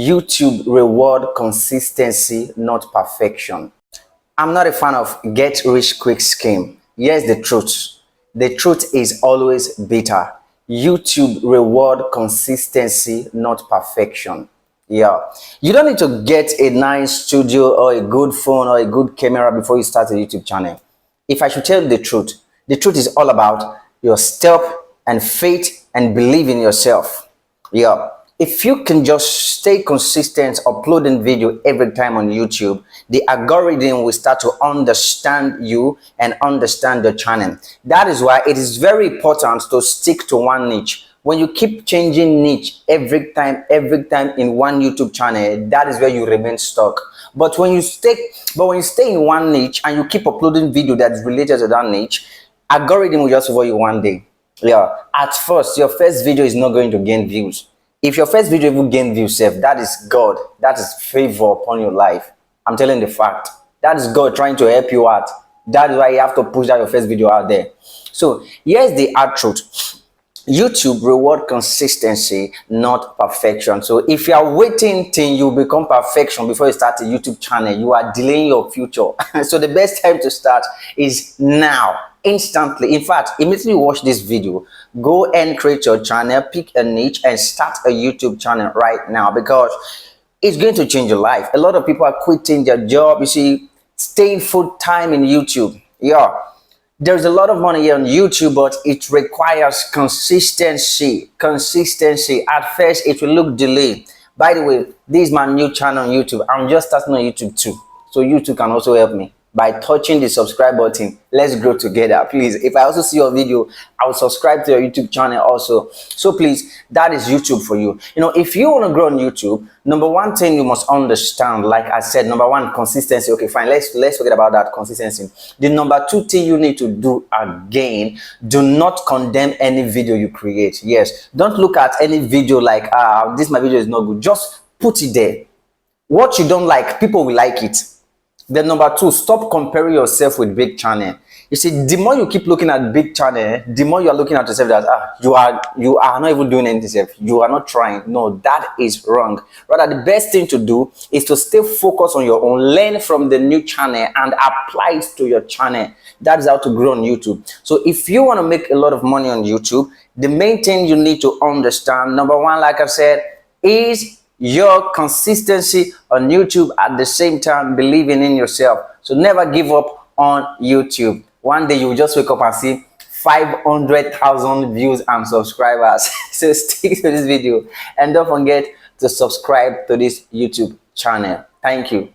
YouTube reward consistency, not perfection. I'm not a fan of get rich quick scheme. Here's the truth. The truth is always bitter. YouTube reward consistency, not perfection. Yeah. You don't need to get a nice studio or a good phone or a good camera before you start a YouTube channel. If I should tell you the truth is all about your step and faith and believe in yourself. Yeah. If you can just stay consistent uploading video every time on YouTube, the algorithm will start to understand you and understand your channel. That is why it is very important to stick to one niche. When you keep changing niche every time in one YouTube channel, that is where you remain stuck. But when you stay in one niche and you keep uploading video that is related to that niche, algorithm will just follow you one day. Yeah, at first your first video is not going to gain views. If your first video even gain views, that is God, that is favor upon your life. I'm telling the fact. That is God trying to help you out. That is why you have to push that your first video out there. So here's the hard truth. YouTube reward consistency, not perfection. So if you are waiting till you become perfection before you start a YouTube channel, you are delaying your future. So the best time to start is now, instantly. In fact, immediately you watch this video, go and create your channel, pick a niche and start a YouTube channel right now, because it's going to change your life. A lot of people are quitting their job, you see, staying full time in YouTube. Yeah. There's a lot of money here on YouTube, but it requires consistency. At first, it will look delayed. By the way, this is my new channel on YouTube. I'm just starting on YouTube too. So YouTube can also help me by touching the subscribe button. Let's grow together, please. If I also see your video, I will subscribe to your YouTube channel also. So please, that is YouTube for you. You know, if you want to grow on YouTube, number one thing you must understand, like I said, number one, consistency. Okay, fine. Let's forget about that consistency. The number two thing you need to do again, do not condemn any video you create. Yes, don't look at any video like, this my video is not good. Just put it there. What you don't like, people will like it. Then number two, stop comparing yourself with big channel. You see, the more you keep looking at big channel, the more you are looking at yourself that you are not even doing anything. You are not trying. No, that is wrong. Rather, the best thing to do is to stay focused on your own, learn from the new channel and apply it to your channel. That is how to grow on YouTube. So if you want to make a lot of money on YouTube, the main thing you need to understand, number one, like I said, is your consistency on YouTube, at the same time believing in yourself. So never give up on YouTube. One day you will just wake up and see 500,000 views and subscribers. So stick to this video and don't forget to subscribe to this YouTube channel. Thank you.